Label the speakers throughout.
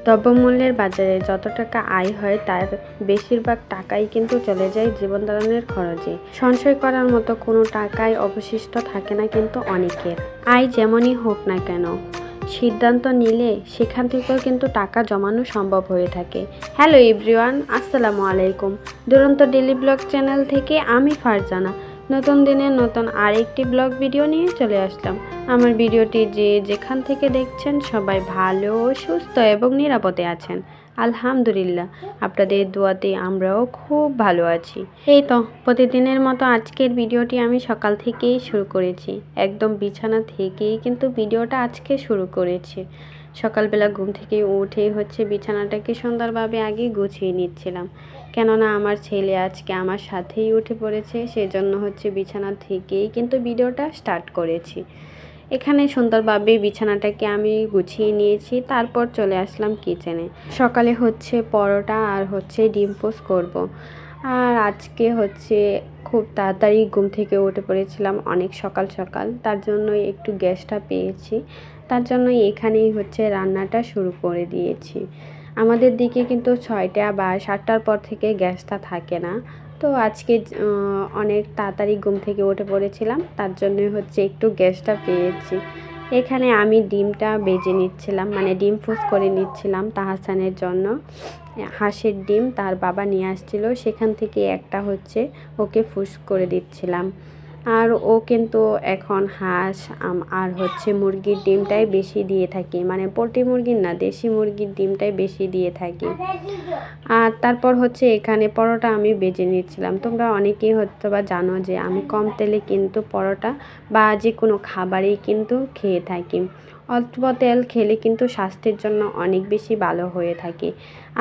Speaker 1: দ্রব্যমূল্যের বাজারে যত টাকা আয় হয় তার বেশিরভাগ টাকাই কিন্তু চলে যায় জীবন ধারণের খরচে। সঞ্চয় করার মতো কোনো টাকাই অবশিষ্ট থাকে না কিন্তু অনেকের। আয় যেমনই হোক না কেন, সিদ্ধান্ত নিলে সেখান থেকেও কিন্তু টাকা জমানো সম্ভব হয়ে থাকে। হ্যালো এভরিওয়ান, আসসালামু আলাইকুম। দুরন্ত ডেইলি ব্লগ চ্যানেল থেকে আমি ফারজানা নতুন দিনের নতুন আরেকটি ব্লগ ভিডিও নিয়ে চলে আসলাম। আমার ভিডিওটি যে যেখান থেকে দেখছেন সবাই ভালো, সুস্থ এবং নিরাপদে আছেন আলহামদুলিল্লাহ। আপনাদের দোয়াতে আমরাও খুব ভালো আছি। এই তো প্রতিদিনের মতো আজকের ভিডিওটি আমি সকাল থেকেই শুরু করেছি। একদম বিছানা থেকেই কিন্তু ভিডিওটা আজকে শুরু করেছি। সকালবেলা ঘুম থেকে উঠেই বিছানাটাকে সুন্দরভাবে আগে গুছিয়ে নিচ্ছিলাম, কেননা আমার ছেলে আজকে আমার সাথেই উঠে পড়েছে। সেজন্য বিছানা থেকেই কিন্তু ভিডিওটা স্টার্ট করেছি। এখানে সুন্দরভাবে বিছানাটাকে আমি গুছিয়ে নিয়েছি, তারপর চলে আসলাম কিচেনে। সকালে পরোটা আর ডিম পোস্ট করব। আর আজকে খুব তাড়াতাড়ি ঘুম থেকে উঠে পড়েছিলাম, অনেক সকাল সকাল, তার জন্যই একটু গ্যাসটা পেয়েছি। তার জন্য এখানেই রান্নাটা শুরু করে দিয়েছি। আমাদের দিকে কিন্তু 6টা বা 7টার পর থেকে গ্যাসটা থাকে না। তো আজকে অনেক তাড়াতাড়ি ঘুম থেকে উঠে পড়েছিলাম, তার জন্যই একটু গ্যাসটা পেয়েছি। এখানে আমি ডিমটা বেজে নিচ্ছিলাম, মানে ডিম ফুস করে নিচ্ছিলাম তাহাসানের জন্য। হাঁসের ডিম তার বাবা নিয়ে আসছিল, সেখান থেকে একটা ওকে ফুস করে দিচ্ছিলাম। আর ও কিন্তু এখন হাঁস আর মুরগির ডিমটাই বেশি দিয়ে থাকি, মানে পোলট্রি মুরগির না, দেশি মুরগির ডিমটাই বেশি দিয়ে থাকি। আর তারপর এখানে পরোটা আমি বেজে নিচ্ছিলাম। তোমরা অনেকেই বা জানো যে আমি কম তেলে কিন্তু পরোটা বা যে কোনো খাবারেই কিন্তু খেয়ে থাকি। অল্প তেল খেলে কিন্তু স্বাস্থ্যের জন্য অনেক বেশি ভালো হয়ে থাকে।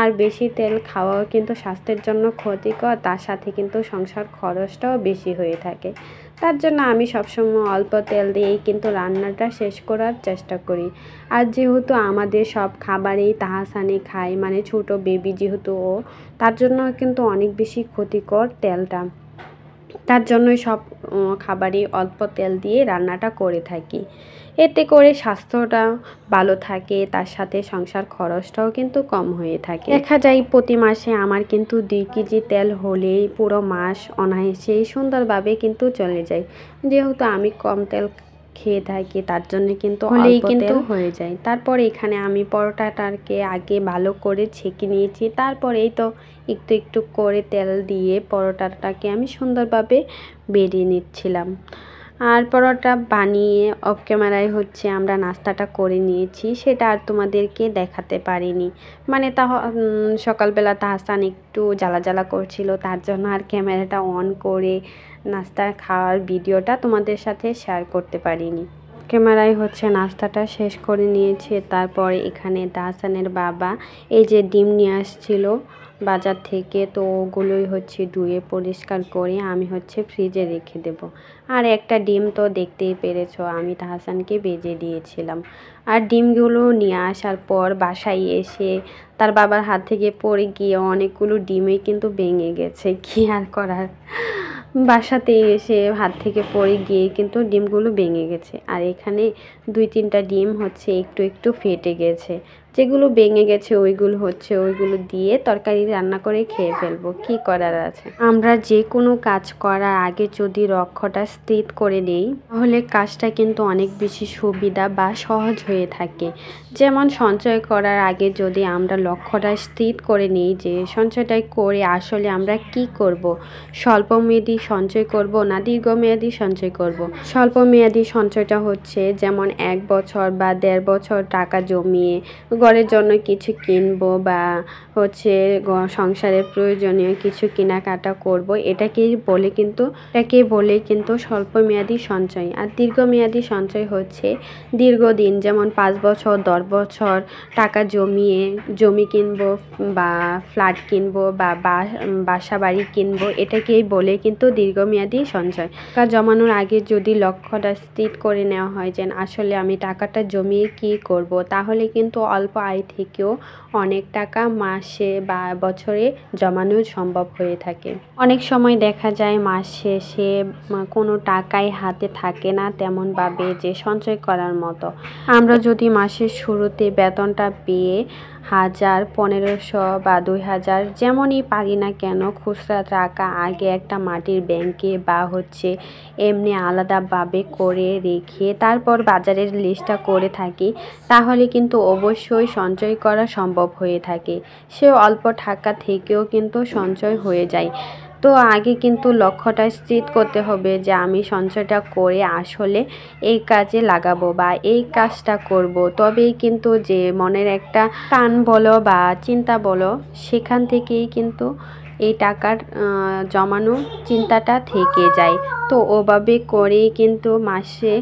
Speaker 1: আর বেশি তেল খাওয়াও কিন্তু স্বাস্থ্যের জন্য ক্ষতিকর, তার সাথে কিন্তু সংসার খরচটাও বেশি হয়ে থাকে। তার জন্য আমি সবসময় অল্প তেল দিয়েই কিন্তু রান্নাটা শেষ করার চেষ্টা করি। আর যেহেতু আমাদের সব খাবারেই তাহাসানি খায়, মানে ছোট বেবি যেহেতু ও, তার জন্য কিন্তু অনেক বেশি ক্ষতিকর তেলটা। তার জন্যই সব খাবারই অল্প তেল দিয়ে রান্নাটা করে থাকি। এতে করে স্বাস্থ্যটা ভালো থাকে, তার সাথে সংসার খরচটাও কিন্তু কম হয়ে থাকে। দেখা যায় প্রতি মাসে আমার কিন্তু 2 কেজি তেল হলেই পুরো মাস অনায়াসেই সুন্দরভাবে কিন্তু চলে যায়। যেহেতু আমি কম তেল খেয়ে থাকি, তার জন্য কিন্তু হলেই কিন্তু হয়ে যায়। তারপর এখানে আমি পরোটাটাকে আগে ভালো করে ছেঁকে নিয়েছি। তারপর এই তো একটু একটু করে তেল দিয়ে পরোটাটাকে আমি সুন্দরভাবে বেরিয়ে নিচ্ছিলাম। আর পরোটা বানিয়ে অফ ক্যামেরায় আমরা নাস্তাটা করে নিয়েছি, সেটা আর তোমাদেরকে দেখাতে পারিনি। মানে সকালবেলা তাহসান একটু জ্বালা জ্বালা করছিল, তার জন্য আর ক্যামেরাটা অন করে নাস্তা খাওয়ার ভিডিওটা তোমাদের সাথে শেয়ার করতে পারিনি। ক্যামেরায় নাস্তাটা শেষ করে নিয়েছে। তারপর এখানে তাহসানের বাবা এই যে ডিম নিয়ে আসছিল বাজার থেকে, তো ওগুলোই ধুয়ে পরিষ্কার করে আমি ফ্রিজে রেখে দেব। আর একটা ডিম তো দেখতেই পেরেছো আমি তাহসানকে ভেজে দিয়েছিলাম। আর ডিমগুলো নিয়ে আসার পর বাসায় এসে তার বাবার হাত থেকে পড়ে গিয়ে অনেকগুলো ডিমই কিন্তু ভেঙে গেছে, কি আর করার। বাসাতে এসে হাত থেকে পড়ে গিয়ে কিন্তু ডিমগুলো ভেঙে গেছে। আর এখানে 2-3টা ডিম একটু একটু ফেটে গেছে। যেগুলো ভেঙে গেছে ওইগুলো দিয়ে তরকারি রান্না করে খেয়ে ফেলবো, কি করার আছে। আমরা যে কোনো কাজ করার আগে যদি লক্ষ্যটা স্থির করে নেই, তাহলে কাজটা কিন্তু অনেক বেশি সুবিধা বা সহজ হয়ে থাকে। যেমন সঞ্চয় করার আগে যদি আমরা লক্ষ্যটা স্থির করে নিই যে সঞ্চয়টা করে আসলে আমরা কি করব, স্বল্পমেয়াদী সঞ্চয় করব না দীর্ঘমেয়াদী সঞ্চয় করব। স্বল্পমেয়াদী সঞ্চয়টা যেমন 1 বছর বা 1.5 বছর টাকা জমিয়ে ঘরের জন্য কিছু কিনবো বা সংসারের প্রয়োজনীয় কিছু কেনাকাটা করব, এটাকেই বলে কিন্তু স্বল্পমেয়াদী সঞ্চয়। আর দীর্ঘমেয়াদী সঞ্চয় দীর্ঘদিন, যেমন 5 বছর 10 বছর টাকা জমিয়ে জমি কিনবো বা ফ্ল্যাট কিনবো বা বাসা বাড়ি কিনবো, এটাকেই বলে কিন্তু দীর্ঘমেয়াদী সঞ্চয়। টাকা জমানোর আগে যদি লক্ষ্যটা স্থির করে নেওয়া হয় যে আসলে আমি টাকাটা জমিয়ে কি করব, তাহলে কিন্তু অল্প অল্প আয় থেকেও অনেক টাকা মাসে বা বছরে জমানো সম্ভব হয়ে থাকে। অনেক সময় দেখা যায় মাস শেষে কোনো টাকাই হাতে থাকে না তেমনভাবে যে সঞ্চয় করার মতো। আমরা যদি মাসের শুরুতে বেতনটা পেয়ে 1000, 1500 বা 2000 যেমনই পারি না কেন খুচরা টাকা আগে একটা মাটির ব্যাংকে বা এমনি আলাদাভাবে করে রেখে তারপর বাজারের লিস্টটা করে থাকি, তাহলে কিন্তু অবশ্যই সঞ্চয় করা সম্ভব হয়ে থাকে। সে অল্প টাকা থেকেও কিন্তু সঞ্চয় হয়ে যায়। তো আগে কিন্তু লক্ষ্যটা স্থির করতে হবে যে আমি সঞ্চয়টা করে আসলে এই কাজে লাগাবো বা এই কাজটা করব, তবেই কিন্তু যে মনের একটা টান বলো বা চিন্তা বলো সেখান থেকেই কিন্তু এই টাকার জমানো চিন্তাটা থেকে যায়। তো ওভাবে করেই কিন্তু মাসে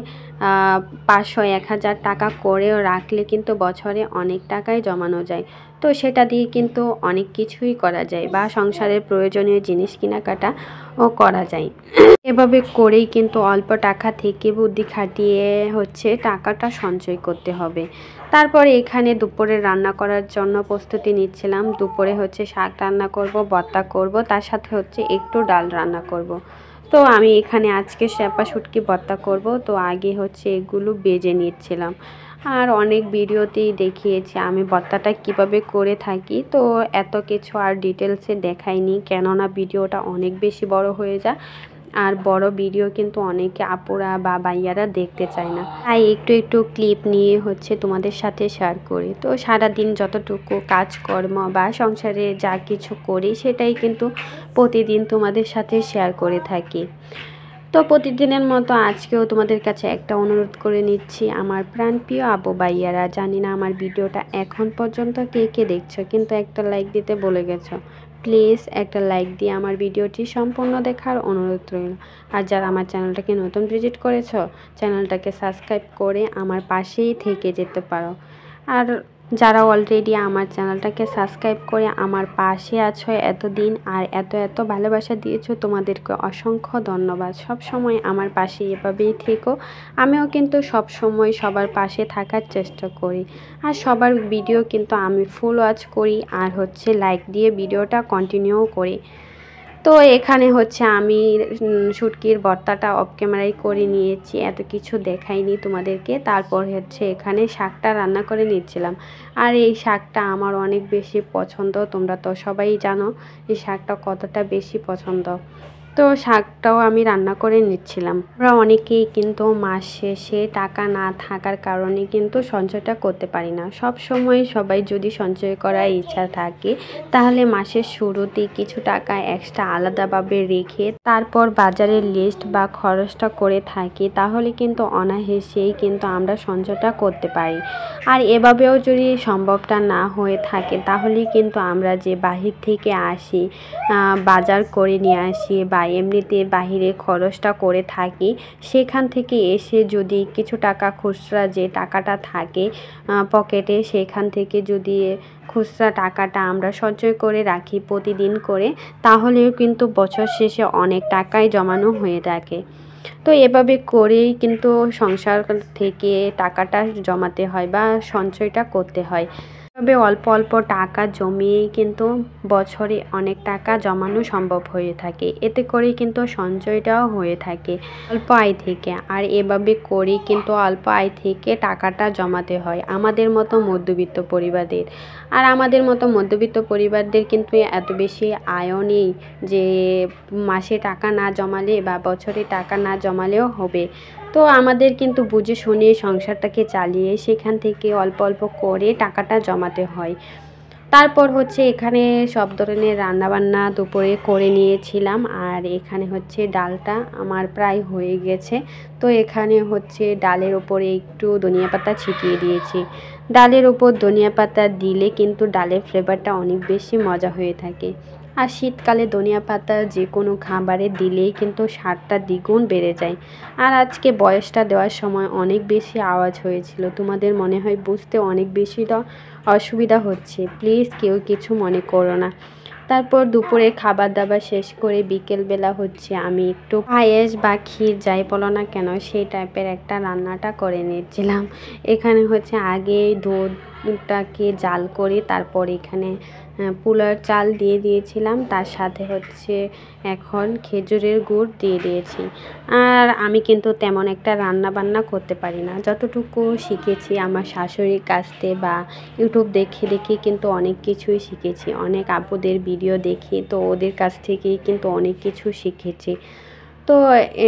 Speaker 1: 500, 1000 টাকা করেও রাখলে কিন্তু বছরে অনেক টাকাই জমানো যায়। তো সেটা দিয়ে কিন্তু অনেক কিছুই করা যায় বা সংসারের প্রয়োজনীয় জিনিস কেনাকাটা ও করা যায়। এভাবে করেই কিন্তু অল্প টাকা থেকে বুদ্ধি খাটিয়ে টাকাটা সঞ্চয় করতে হবে। তারপরে এখানে দুপুরে রান্না করার জন্য প্রস্তুতি নিচ্ছিলাম। দুপুরে শাক রান্না করব, ভর্তা করব, তার সাথে একটু ডাল রান্না করব। তো আমি এখানে আজকে শ্যাপা শুটকি ভর্তা করব। তো আগে এগুলো বেজে নিচ্ছিলাম। আর অনেক ভিডিওতেই দেখিয়েছি আমি ভর্তাটা কিভাবে করে থাকি। তো এত কিছু আর ডিটেলসে দেখাইনি, কেননা ভিডিওটা অনেক বেশি বড় হয়ে যায়। আর বড় ভিডিও কিন্তু অনেকে আপুরা বা ভাইয়ারা দেখতে চায় না, তাই একটু একটু ক্লিপ নিয়ে তোমাদের সাথে শেয়ার করি। তো সারাদিন যতটুকু কাজকর্ম বা সংসারে যা কিছু করি সেটাই কিন্তু প্রতিদিন তোমাদের সাথে শেয়ার করে থাকি। তো প্রতিদিনের মতো আজকেও তোমাদের কাছে একটা অনুরোধ করে নিচ্ছি, আমার প্রাণপ্রিয় আপু ভাইয়ারা, জানি না আমার ভিডিওটা এখন পর্যন্ত কে কে দেখছো, কিন্তু একটা লাইক দিতে ভুলে গেছো। প্লিজ একটা লাইক দিয়ে আমার ভিডিওটি সম্পূর্ণ দেখার অনুরোধ রইল। আর যারা আমার চ্যানেলটাকে নতুন ভিজিট করেছো, চ্যানেলটাকে সাবস্ক্রাইব করে আমার পাশেই থেকে যেতে পারো। আর যারা অলরেডি আমার চ্যানেলটাকে সাবস্ক্রাইব করে আমার পাশে আছো এতদিন আর এত এত ভালোবাসা দিয়েছো, তোমাদেরকে অসংখ্য ধন্যবাদ। সব সময় আমার পাশে এভাবেই থেকো। আমিও কিন্তু সব সময় সবার পাশে থাকার চেষ্টা করি। আর সবার ভিডিও কিন্তু আমি ফুল ওয়াচ করি আর লাইক দিয়ে ভিডিওটা কন্টিনিউ করি। তো এখানে আমি শুটকির ভর্তাটা অফ ক্যামেরায় করে নিয়েছি, এত কিছু দেখাইনি তোমাদেরকে। তারপর এখানে শাকটা রান্না করে নিচ্ছিলাম। আর এই শাকটা আমার অনেক বেশি পছন্দ, তোমরা তো সবাই জানো এই শাকটা কতটা বেশি পছন্দ। তো শাকটাও আমি রান্না করে নিচ্ছিলাম। আমরা অনেকেই কিন্তু মাস শেষে টাকা না থাকার কারণে কিন্তু সঞ্চয়টা করতে পারি না। সব সময় সবাই যদি সঞ্চয় করার ইচ্ছা থাকে, তাহলে মাসের শুরুতে কিছু টাকা এক্সট্রা আলাদাভাবে রেখে তারপর বাজারের লিস্ট বা খরচটা করে থাকি, তাহলে কিন্তু অনায়াসেই কিন্তু আমরা সঞ্চয়টা করতে পারি। আর এভাবেও যদি সম্ভবটা না হয়ে থাকে, তাহলে কিন্তু আমরা যে বাহির থেকে আসি, বাজার করে নিয়ে আসি বা এমনিতে বাহিরে খরচটা করে থাকি, সেখান থেকে এসে যদি কিছু টাকা খুচরা যে টাকাটা থাকে পকেটে, সেখান থেকে যদি খুচরা টাকাটা আমরা সঞ্চয় করে রাখি প্রতিদিন করে, তাহলেও কিন্তু বছর শেষে অনেক টাকাই জমানো হয়ে থাকে। তো এভাবে করেই কিন্তু সংসার থেকে টাকাটা জমাতে হয় বা সঞ্চয়টা করতে হয়। তবে অল্প অল্প টাকা জমিয়েই কিন্তু বছরে অনেক টাকা জমানো সম্ভব হয়ে থাকে। এতে করেই কিন্তু সঞ্চয়টাও হয়ে থাকে অল্প আয় থেকে। আর এভাবে করেই কিন্তু অল্প আয় থেকে টাকাটা জমাতে হয় আমাদের মতো মধ্যবিত্ত পরিবারদের। আর আমাদের মতো মধ্যবিত্ত পরিবারদের কিন্তু এত বেশি আয়ও নেই যে মাসে টাকা না জমালে বা বছরে টাকা না জমালেও হবে। তো আমাদের কিন্তু বুঝে শুনে সংসারটাকে চালিয়ে সেখান থেকে অল্প অল্প করে টাকাটা জমাতে হয়। তারপর এখানে সব ধরনের রান্নাবান্না দুপুরে করে নিয়েছিলাম। আর এখানে ডালটা আমার প্রায় হয়ে গেছে। তো এখানে ডালের ওপরে একটু ধনিয়া পাতা ছিটিয়ে দিয়েছি। ডালের ওপর ধনিয়া পাতা দিলে কিন্তু ডালের ফ্লেভারটা অনেক বেশি মজা হয়ে থাকে। আর শীতকালে ধনিয়া পাতা যে কোনো খাবারে দিলেই কিন্তু স্বাদটা দ্বিগুণ বেড়ে যায়। আর আজকে বয়সটা দেওয়ার সময় অনেক বেশি আওয়াজ হয়েছিল, তোমাদের মনে হয় বুঝতে অনেক বেশি অসুবিধা হচ্ছে, প্লিজ কেউ কিছু মনে করো না। তারপর দুপুরে খাবার দাবার শেষ করে বিকেলবেলা আমি একটু পায়েস বা ক্ষীর যাই বলো না কেন সেই টাইপের একটা রান্নাটা করে নিচ্ছিলাম। এখানে আগে দুধ চালটাকে জাল করে তারপর এখানে পোলার চাল দিয়ে দিয়েছিলাম, তার সাথে হচ্ছে এখন খেজুরের গুড় দিয়ে দিয়েছি। আর আমি কিন্তু তেমন একটা রান্না বান্না করতে পারি না, যতটুকু শিখেছি আমার শাশুড়ির কাছ থেকে বা ইউটিউব দেখে দেখে কিন্তু অনেক কিছুই শিখেছি, অনেক আপুদের ভিডিও দেখি, তো ওদের কাছ থেকেই কিন্তু অনেক কিছু শিখেছি। তো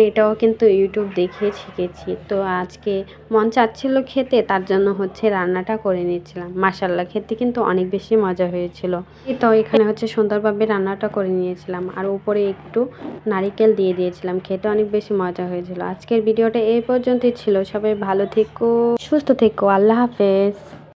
Speaker 1: এটাও কিন্তু ইউটিউব দেখে শিখেছি। তো আজকে মন চাচ্ছিল খেতে, তার জন্য হচ্ছে রান্নাটা করে নিয়েছিলাম। মাশাআল্লাহ খেতে কিন্তু অনেক বেশি মজা হয়েছিল। তো এখানে হচ্ছে সুন্দরভাবে রান্নাটা করে নিয়েছিলাম আর উপরে একটু নারিকেল দিয়ে দিয়েছিলাম, খেতে অনেক বেশি মজা হয়েছিল। আজকের ভিডিওটা এই পর্যন্তই ছিল। সবাই ভালো থেকো, সুস্থ থেকো, আল্লাহ হাফেজ।